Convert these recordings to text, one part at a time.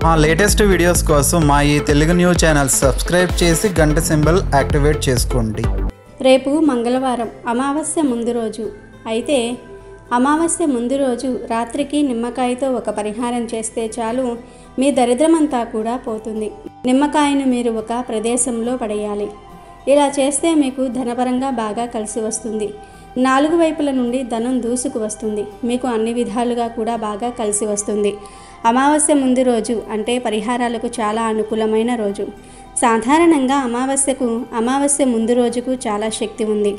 మా latest videos కోసం మా ఈ తెలుగు న్యూస్ ఛానల్ సబ్స్క్రైబ్ చేసి గంట సింబల్ యాక్టివేట్ చేసుకోండి. రేపు మంగళవారం అమావాస్య ముందు రోజు. అయితే అమావాస్య ముందు రోజు రాత్రికి నిమ్మకాయతో ఒక పరిహారం చేస్తే చాలు, మీ దరిద్రమంతా కూడా పోతుంది. నిమ్మకాయను మీరు ఒక ప్రదేశంలో పడేయాలి. ఇలా చేస్తే మీకు ధనపరంగా బాగా కలిసి వస్తుంది. 4 వైపుల నుండి ధనం దూసుకు వస్తుంది. మీకు అన్ని విధాలుగా కూడా బాగా కలిసి వస్తుంది. అమావాస్య ముందు రోజు అంటే పరిహారాలకు చాలా అనుకూలమైన రోజు. సాధారణంగా అమావాస్య ముందు రోజుకు చాలా శక్తి ఉంది.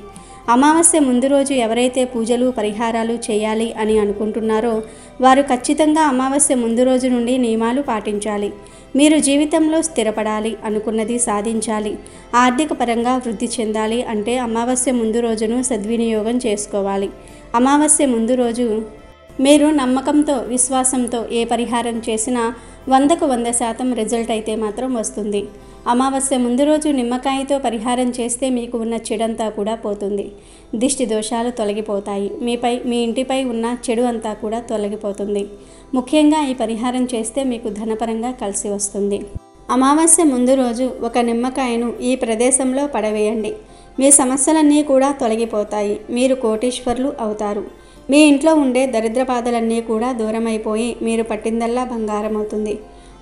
అమావాస్య ముందు రోజు ఎవరైతే పూజలు పరిహారాలు చేయాలి అని అనుకుంటున్నారో వారు ఖచ్చితంగా అమావాస్య ముందు రోజు నుండి నియమాలు పాటించాలి. మీరు జీవితంలో స్థిరపడాలి, అనుకున్నది సాధించాలి, ఆర్థిక పరంగా వృద్ధి చెందాలి అంటే అమావాస్య ముందు రోజును సద్వినియోగం చేసుకోవాలి. అమావాస్య ముందు రోజు మీరు నమ్మకంతో విశ్వాసంతో ఏ పరిహారం చేసినా 100కు 100% రిజల్ట్ అయితే మాత్రం వస్తుంది. అమావాస్య ముందు రోజు నిమ్మకాయతో పరిహారం చేస్తే మీకు ఉన్న చెడంతా కూడా పోతుంది. దిష్టి దోషాలు తొలగిపోతాయి. మీ ఇంటిపై ఉన్న చెడు అంతా కూడా తొలగిపోతుంది. ముఖ్యంగా ఈ పరిహారం చేస్తే మీకు ధనపరంగా కలిసి వస్తుంది. అమావాస్య ముందు రోజు ఒక నిమ్మకాయను ఈ ప్రదేశంలో పడవేయండి. మీ సమస్యలన్నీ కూడా తొలగిపోతాయి. మీరు కోటీశ్వరులు అవుతారు. మీ ఇంట్లో ఉండే దరిద్ర బాధలన్నీ కూడా దూరమైపోయి మీరు పట్టిందల్లా బంగారం అవుతుంది.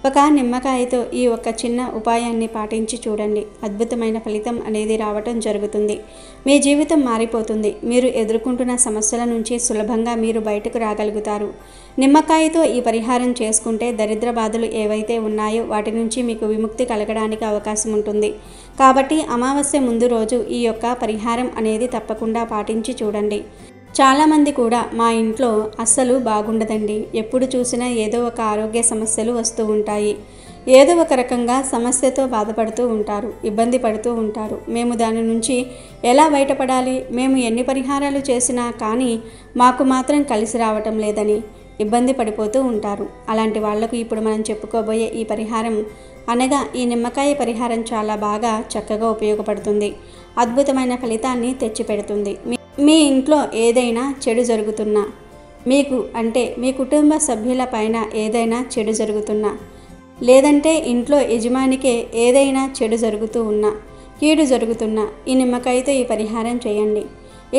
ఒక నిమ్మకాయతో ఈ ఒక్క చిన్న ఉపాయాన్ని పాటించి చూడండి. అద్భుతమైన ఫలితం అనేది రావటం జరుగుతుంది. మీ జీవితం మారిపోతుంది. మీరు ఎదుర్కొంటున్న సమస్యల నుంచి సులభంగా మీరు బయటకు రాగలుగుతారు. నిమ్మకాయతో ఈ పరిహారం చేసుకుంటే దరిద్ర బాధలు ఏవైతే ఉన్నాయో వాటి నుంచి మీకు విముక్తి కలగడానికి అవకాశం ఉంటుంది. కాబట్టి అమావాస్య ముందు రోజు ఈ యొక్క పరిహారం అనేది తప్పకుండా పాటించి చూడండి. చాలామంది కూడా మా ఇంట్లో అస్సలు బాగుండదండి, ఎప్పుడు చూసినా ఏదో ఒక ఆరోగ్య సమస్యలు వస్తూ ఉంటాయి, ఏదో ఒక రకంగా సమస్యతో బాధపడుతూ ఉంటారు, ఇబ్బంది పడుతూ ఉంటారు. మేము దాని నుంచి ఎలా బయటపడాలి, మేము ఎన్ని పరిహారాలు చేసినా కానీ మాకు మాత్రం కలిసి రావటం లేదని ఇబ్బంది పడిపోతూ ఉంటారు. అలాంటి వాళ్లకు ఇప్పుడు మనం చెప్పుకోబోయే ఈ పరిహారం అనగా ఈ నిమ్మకాయ పరిహారం చాలా బాగా చక్కగా ఉపయోగపడుతుంది. అద్భుతమైన ఫలితాన్ని తెచ్చిపెడుతుంది. మీ ఇంట్లో ఏదైనా చెడు జరుగుతున్నా, మీకు అంటే మీ కుటుంబ సభ్యుల పైన ఏదైనా చెడు జరుగుతున్నా, లేదంటే ఇంట్లో యజమానికే ఏదైనా చెడు జరుగుతూ ఉన్నా, కీడు జరుగుతున్నా ఈ నిమ్మకాయతో ఈ పరిహారం చేయండి.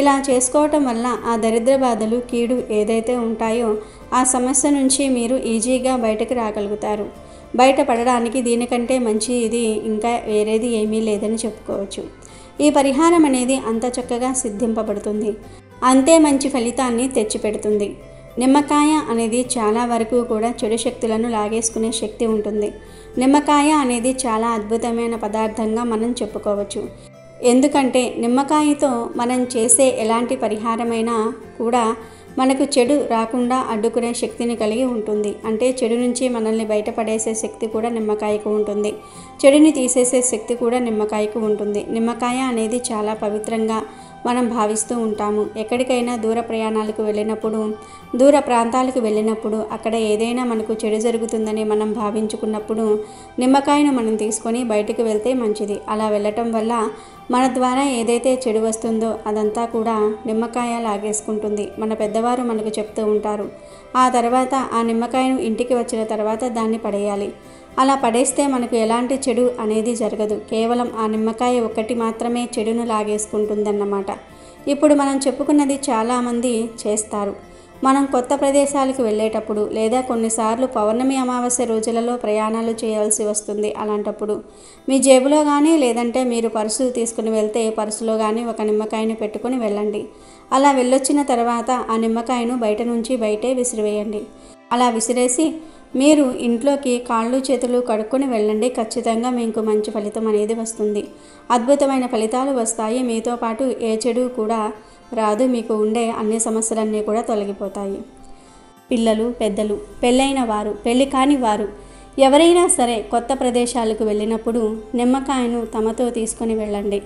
ఇలా చేసుకోవటం వల్ల ఆ దరిద్ర బాధలు కీడు ఏదైతే ఉంటాయో ఆ సమస్య నుంచి మీరు ఈజీగా బయటకు రాగలుగుతారు. బయటపడడానికి దీనికంటే మంచి ఇది ఇంకా వేరేది ఏమీ లేదని చెప్పుకోవచ్చు. ఈ పరిహారం అనేది అంత చక్కగా సిద్ధింపబడుతుంది, అంతే మంచి ఫలితాన్ని తెచ్చిపెడుతుంది. నిమ్మకాయ అనేది చాలా వరకు కూడా చెడు శక్తులను లాగేసుకునే శక్తి ఉంటుంది. నిమ్మకాయ అనేది చాలా అద్భుతమైన పదార్థంగా మనం చెప్పుకోవచ్చు. ఎందుకంటే నిమ్మకాయతో మనం చేసే ఎలాంటి పరిహారమైనా కూడా మనకు చెడు రాకుండా అడ్డుకునే శక్తిని కలిగి ఉంటుంది. అంటే చెడు నుంచి మనల్ని బయటపడేసే శక్తి కూడా నిమ్మకాయకు ఉంటుంది. చెడుని తీసేసే శక్తి కూడా నిమ్మకాయకు ఉంటుంది. నిమ్మకాయ అనేది చాలా పవిత్రంగా మనం భావిస్తూ ఉంటాము. ఎక్కడికైనా దూర ప్రయాణాలకు వెళ్ళినప్పుడు, దూర ప్రాంతాలకు వెళ్ళినప్పుడు అక్కడ ఏదైనా మనకు చెడు జరుగుతుందని మనం భావించుకున్నప్పుడు నిమ్మకాయను మనం తీసుకొని బయటకు వెళ్తే మంచిది. అలా వెళ్ళటం వల్ల మన ద్వారా ఏదైతే చెడు వస్తుందో అదంతా కూడా నిమ్మకాయ లాగేసుకుంటుంది. మన పెద్దవారు మనకు చెప్తూ ఉంటారు. ఆ తర్వాత ఆ నిమ్మకాయను ఇంటికి వచ్చిన తర్వాత దాన్ని పడేయాలి. అలా పడేస్తే మనకు ఎలాంటి చెడు అనేది జరగదు. కేవలం ఆ నిమ్మకాయ ఒకటి మాత్రమే చెడును లాగేసుకుంటుందన్నమాట. ఇప్పుడు మనం చెప్పుకున్నది చాలామంది చేస్తారు. మనం కొత్త ప్రదేశాలకు వెళ్ళేటప్పుడు లేదా కొన్నిసార్లు పౌర్ణమి అమావాస్య రోజులలో ప్రయాణాలు చేయాల్సి వస్తుంది. అలాంటప్పుడు మీ జేబులో కానీ లేదంటే మీరు పర్సు తీసుకుని వెళ్తే పర్సులో కానీ ఒక నిమ్మకాయను పెట్టుకుని వెళ్ళండి. అలా వెళ్ళొచ్చిన తర్వాత ఆ నిమ్మకాయను బయట నుంచి బయటే విసిరివేయండి. అలా విసిరేసి మీరు ఇంట్లోకి కాళ్ళు చేతులు కడుక్కొని వెళ్ళండి. ఖచ్చితంగా మీకు మంచి ఫలితం అనేది వస్తుంది. అద్భుతమైన ఫలితాలు వస్తాయి. మీతో పాటు ఏ చెడు కూడా రాదు. మీకు ఉండే అన్ని సమస్యలన్నీ కూడా తొలగిపోతాయి. పిల్లలు, పెద్దలు, పెళ్ళైన వారు, పెళ్ళి కాని వారు ఎవరైనా సరే కొత్త ప్రదేశాలకు వెళ్ళినప్పుడు నిమ్మకాయను తమతో తీసుకొని వెళ్ళండి.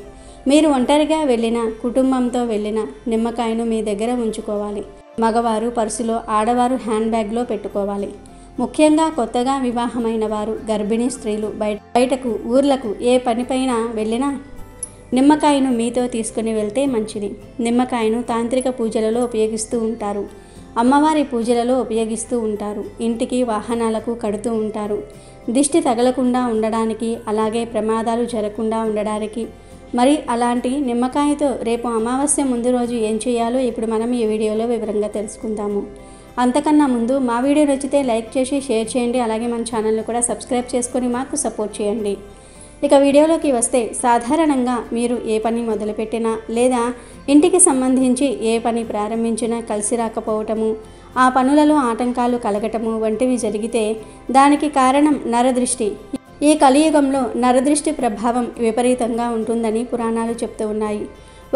మీరు ఒంటరిగా వెళ్ళినా కుటుంబంతో వెళ్ళినా నిమ్మకాయను మీ దగ్గర ఉంచుకోవాలి. మగవారు పర్సులో, ఆడవారు హ్యాండ్ బ్యాగ్లో పెట్టుకోవాలి. ముఖ్యంగా కొత్తగా వివాహమైన వారు, గర్భిణీ స్త్రీలు బయటకు ఊర్లకు ఏ పనిపైన వెళ్ళినా నిమ్మకాయను మీతో తీసుకుని వెళ్తే మంచిది. నిమ్మకాయను తాంత్రిక పూజలలో ఉపయోగిస్తూ ఉంటారు. అమ్మవారి పూజలలో ఉపయోగిస్తూ ఉంటారు. ఇంటికి వాహనాలకు కడుతూ ఉంటారు. దిష్టి తగలకుండా ఉండడానికి, అలాగే ప్రమాదాలు జరగకుండా ఉండడానికి. మరి అలాంటి నిమ్మకాయతో రేపు అమావాస్య ముందు రోజు ఏం చేయాలో ఇప్పుడు మనం ఈ వీడియోలో వివరంగా తెలుసుకుందాము. అంతకన్నా ముందు మా వీడియో నచ్చితే లైక్ చేసి షేర్ చేయండి. అలాగే మన ఛానల్ని కూడా సబ్స్క్రైబ్ చేసుకొని మాకు సపోర్ట్ చేయండి. ఇక వీడియోలోకి వస్తే, సాధారణంగా మీరు ఏ పని మొదలుపెట్టినా లేదా ఇంటికి సంబంధించి ఏ పని ప్రారంభించినా కలిసి రాకపోవటము, ఆ పనులలో ఆటంకాలు కలగటము వంటివి జరిగితే దానికి కారణం నరదృష్టి. ఈ కలియుగంలో నరదృష్టి ప్రభావం విపరీతంగా ఉంటుందని పురాణాలు చెప్తూ ఉన్నాయి.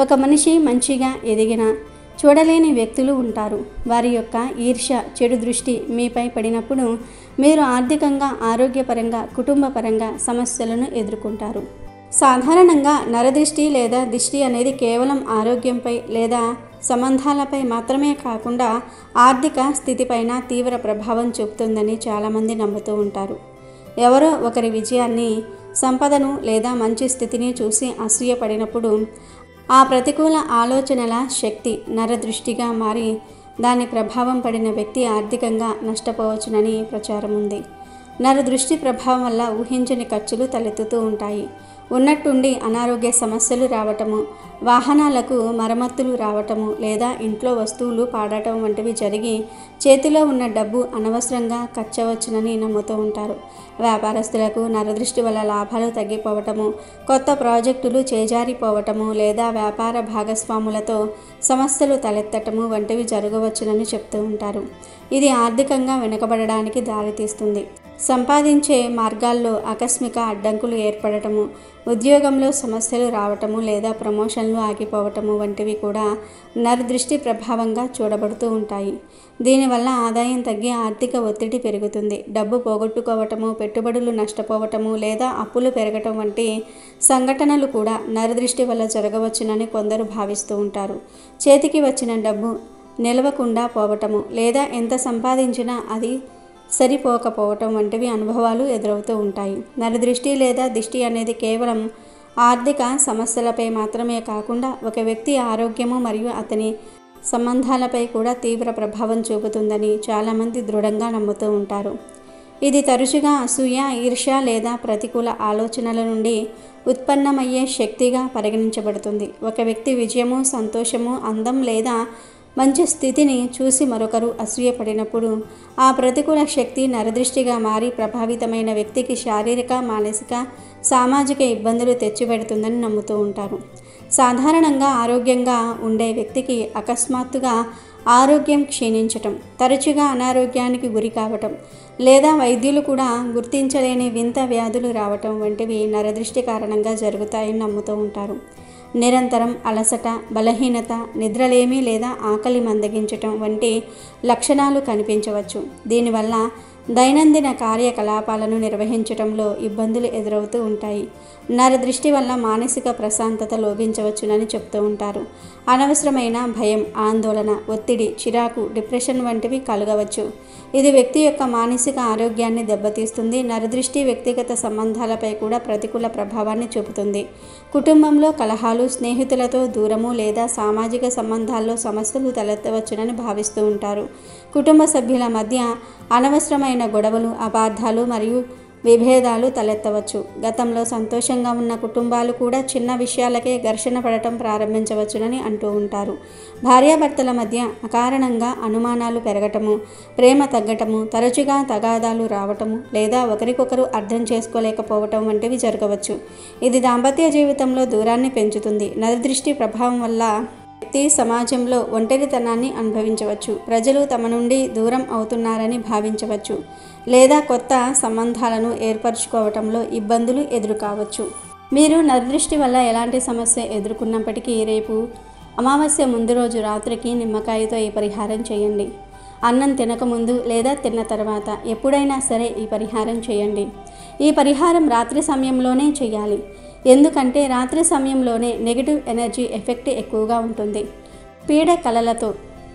ఒక మనిషి మంచిగా ఎదిగినా చూడలేని వ్యక్తులు ఉంటారు. వారి యొక్క ఈర్ష్య, చెడు దృష్టి మీపై పడినప్పుడు మీరు ఆర్థికంగా, ఆరోగ్యపరంగా, కుటుంబపరంగా సమస్యలను ఎదుర్కొంటారు. సాధారణంగా నరదృష్టి లేదా దిష్టి అనేది కేవలం ఆరోగ్యంపై లేదా సంబంధాలపై మాత్రమే కాకుండా ఆర్థిక స్థితిపైన తీవ్ర ప్రభావం చూపుతుందని చాలామంది నమ్ముతూ ఉంటారు. ఎవరో ఒకరి విజయాన్ని, సంపదను లేదా మంచి స్థితిని చూసి అసూయపడినప్పుడు ఆ ప్రతికూల ఆలోచనల శక్తి నరదృష్టిగా మారి దాని ప్రభావం పడిన వ్యక్తి ఆర్థికంగా నష్టపోవచ్చునని ప్రచారం ఉంది. నరదృష్టి ప్రభావం వల్ల ఊహించని ఖర్చులు తలెత్తుతూ ఉంటాయి. ఉన్నట్టుండి అనారోగ్య సమస్యలు రావటము, వాహనాలకు మరమ్మతులు రావటము లేదా ఇంట్లో వస్తువులు పాడటం వంటివి జరిగి చేతిలో ఉన్న డబ్బు అనవసరంగా ఖర్చవచ్చునని నమ్ముతూ ఉంటారు. వ్యాపారస్తులకు నరదృష్టి వల్ల లాభాలు తగ్గిపోవటము, కొత్త ప్రాజెక్టులు చేజారిపోవటము లేదా వ్యాపార భాగస్వాములతో సమస్యలు తలెత్తటము వంటివి జరగవచ్చునని చెప్తూ ఉంటారు. ఇది ఆర్థికంగా వెనుకబడడానికి దారితీస్తుంది. సంపాదించే మార్గాల్లో ఆకస్మిక అడ్డంకులు ఏర్పడటము, ఉద్యోగంలో సమస్యలు రావటము లేదా ప్రమోషన్లు ఆగిపోవటము వంటివి కూడా నరదృష్టి ప్రభావంగా చూడబడుతూ ఉంటాయి. దీనివల్ల ఆదాయం తగ్గి ఆర్థిక ఒత్తిడి పెరుగుతుంది. డబ్బు పోగొట్టుకోవటము, పెట్టుబడులు నష్టపోవటము లేదా అప్పులు పెరగటం వంటి సంఘటనలు కూడా నరదృష్టి వల్ల జరగవచ్చునని కొందరు భావిస్తూ ఉంటారు. చేతికి వచ్చిన డబ్బు నిలవకుండా పోవటము లేదా ఎంత సంపాదించినా అది సరిపోకపోవటం వంటివి అనుభవాలు ఎదురవుతూ ఉంటాయి. నరదృష్టి లేదా దిష్టి అనేది కేవలం ఆర్థిక సమస్యలపై మాత్రమే కాకుండా ఒక వ్యక్తి ఆరోగ్యము మరియు అతని సంబంధాలపై కూడా తీవ్ర ప్రభావం చూపుతుందని చాలామంది దృఢంగా నమ్ముతూ ఉంటారు. ఇది తరచుగా అసూయ, ఈర్ష్య లేదా ప్రతికూల ఆలోచనల నుండి ఉత్పన్నమయ్యే శక్తిగా పరిగణించబడుతుంది. ఒక వ్యక్తి విజయము, సంతోషము, అందం లేదా మంచి స్థితిని చూసి మరొకరు అసూయపడినప్పుడు ఆ ప్రతికూల శక్తి నరదృష్టిగా మారి ప్రభావితమైన వ్యక్తికి శారీరక, మానసిక, సామాజిక ఇబ్బందులు తెచ్చిపెడుతుందని నమ్ముతూ ఉంటారు. సాధారణంగా ఆరోగ్యంగా ఉండే వ్యక్తికి అకస్మాత్తుగా ఆరోగ్యం క్షీణించటం, తరచుగా అనారోగ్యానికి గురి కావటం లేదా వైద్యులు కూడా గుర్తించలేని వింత వ్యాధులు రావటం వంటివి నరదృష్టి కారణంగా జరుగుతాయని నమ్ముతూ ఉంటారు. నిరంతరం అలసట, బలహీనత, నిద్రలేమి లేదా ఆకలి మందగించటం వంటి లక్షణాలు కనిపించవచ్చు. దీనివల్ల దైనందిన కార్యకలాపాలను నిర్వహించడంలో ఇబ్బందులు ఎదురవుతూ ఉంటాయి. నరదృష్టి వల్ల మానసిక ప్రశాంతత లోపించవచ్చునని చెప్తూ ఉంటారు. అనవసరమైన భయం, ఆందోళన, ఒత్తిడి, చిరాకు, డిప్రెషన్ వంటివి కలగవచ్చు. ఇది వ్యక్తి యొక్క మానసిక ఆరోగ్యాన్ని దెబ్బతీస్తుంది. నరదృష్టి వ్యక్తిగత సంబంధాలపై కూడా ప్రతికూల ప్రభావాన్ని చూపుతుంది. కుటుంబంలో కలహాలు, స్నేహితులతో దూరము లేదా సామాజిక సంబంధాల్లో సమస్యలు తలెత్తవచ్చునని భావిస్తూ ఉంటారు. కుటుంబ సభ్యుల మధ్య అనవసరమైన గొడవలు, అపార్థాలు మరియు విభేదాలు తలెత్తవచ్చు. గతంలో సంతోషంగా ఉన్న కుటుంబాలు కూడా చిన్న విషయాలకే ఘర్షణ పడటం ప్రారంభించవచ్చునని అంటూ ఉంటారు. భార్యాభర్తల మధ్య అకారణంగా అనుమానాలు పెరగటము, ప్రేమ తగ్గటము, తరచుగా తగాదాలు రావటము లేదా ఒకరికొకరు అర్థం చేసుకోలేకపోవటం వంటివి జరగవచ్చు. ఇది దాంపత్య జీవితంలో దూరాన్ని పెంచుతుంది. నరదృష్టి ప్రభావం వల్ల వ్యక్తి సమాజంలో ఒంటరితనాన్ని అనుభవించవచ్చు. ప్రజలు తమ నుండి దూరం అవుతున్నారని భావించవచ్చు లేదా కొత్త సంబంధాలను ఏర్పరచుకోవటంలో ఇబ్బందులు ఎదురుకావచ్చు. మీరు నరదృష్టి వల్ల ఎలాంటి సమస్య ఎదుర్కొన్నప్పటికీ రేపు అమావాస్య ముందు రోజు రాత్రికి నిమ్మకాయతో ఈ పరిహారం చేయండి. అన్నం తినకముందు లేదా తిన్న తర్వాత ఎప్పుడైనా సరే ఈ పరిహారం చేయండి. ఈ పరిహారం రాత్రి సమయంలోనే చేయాలి. ఎందుకంటే రాత్రి సమయంలోనే నెగిటివ్ ఎనర్జీ ఎఫెక్ట్ ఎక్కువగా ఉంటుంది. పీడ కలలతో,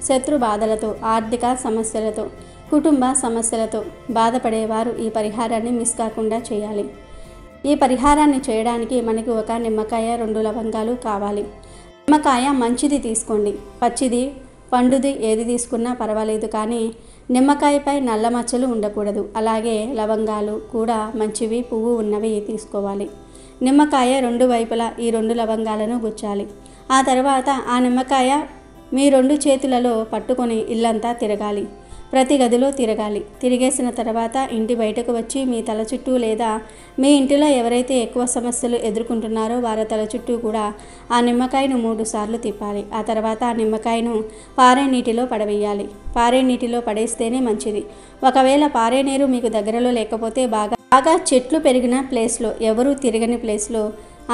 శత్రు బాధలతో, ఆర్థిక సమస్యలతో, కుటుంబ సమస్యలతో బాధపడేవారు ఈ పరిహారాన్ని మిస్ కాకుండా చేయాలి. ఈ పరిహారాన్ని చేయడానికి మనకి ఒక నిమ్మకాయ, 2 లవంగాలు కావాలి. నిమ్మకాయ మంచిది తీసుకోండి. పచ్చిది పండుది ఏది తీసుకున్నా పర్వాలేదు, కానీ నిమ్మకాయపై నల్ల మచ్చలు ఉండకూడదు. అలాగే లవంగాలు కూడా మంచివి, పువ్వు ఉన్నవి తీసుకోవాలి. నిమ్మకాయ 2 వైపులా ఈ 2 లవంగాలను గుచ్చాలి. ఆ తర్వాత ఆ నిమ్మకాయ మీ 2 చేతులలో పట్టుకొని ఇల్లంతా తిరగాలి. ప్రతి గదిలో తిరగాలి. తిరిగేసిన తర్వాత ఇంటి బయటకు వచ్చి మీ తల చుట్టూ లేదా మీ ఇంటిలో ఎవరైతే ఎక్కువ సమస్యలు ఎదుర్కొంటున్నారో వారి తల చుట్టూ కూడా ఆ నిమ్మకాయను 3 సార్లు తిప్పాలి. ఆ తర్వాత ఆ నిమ్మకాయను పారే నీటిలో పడవేయాలి. పారే నీటిలో పడేస్తేనే మంచిది. ఒకవేళ పారే నీరు మీకు దగ్గరలో లేకపోతే బాగా చెట్లు పెరిగిన ప్లేస్లో, ఎవరూ తిరగని ప్లేస్లో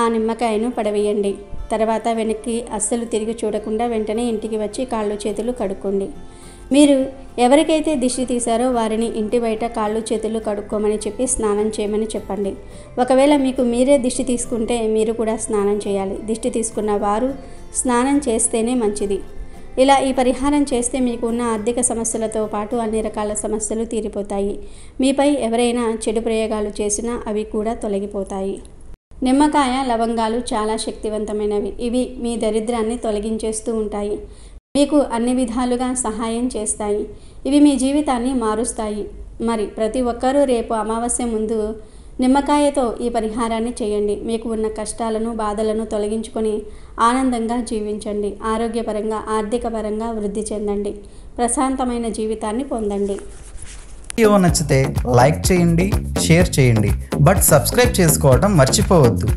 ఆ నిమ్మకాయను పడవేయండి. తర్వాత వెనక్కి అస్సలు తిరిగి చూడకుండా వెంటనే ఇంటికి వచ్చి కాళ్ళు చేతులు కడుక్కోండి. మీరు ఎవరికైతే దిష్టి తీశారో వారిని ఇంటి బయట కాళ్ళు చేతులు కడుక్కోమని చెప్పి స్నానం చేయమని చెప్పండి. ఒకవేళ మీకు మీరే దిష్టి తీసుకుంటే మీరు కూడా స్నానం చేయాలి. దిష్టి తీసుకున్న వారు స్నానం చేస్తేనే మంచిది. ఇలా ఈ పరిహారం చేస్తే మీకు ఉన్న ఆర్థిక సమస్యలతో పాటు అన్ని రకాల సమస్యలు తీరిపోతాయి. మీపై ఎవరైనా చెడు ప్రయోగాలు చేసినా అవి కూడా తొలగిపోతాయి. నిమ్మకాయ, లవంగాలు చాలా శక్తివంతమైనవి. ఇవి మీ దరిద్రాన్ని తొలగించేస్తూ ఉంటాయి. మీకు అన్ని విధాలుగా సహాయం చేస్తాయి. ఇవి మీ జీవితాన్ని మారుస్తాయి. మరి ప్రతి ఒక్కరూ రేపు అమావాస్య ముందు నిమ్మకాయతో ఈ పరిహారాన్ని చేయండి. మీకు ఉన్న కష్టాలను, బాధలను తొలగించుకొని ఆనందంగా జీవించండి. ఆరోగ్యపరంగా, ఆర్థిక పరంగా వృద్ధి చెందండి. ప్రశాంతమైన జీవితాన్ని పొందండి. వీడియో నచ్చితే లైక్ చేయండి, షేర్ చేయండి, బట్ సబ్స్క్రైబ్ చేసుకోవడం మర్చిపోవద్దు.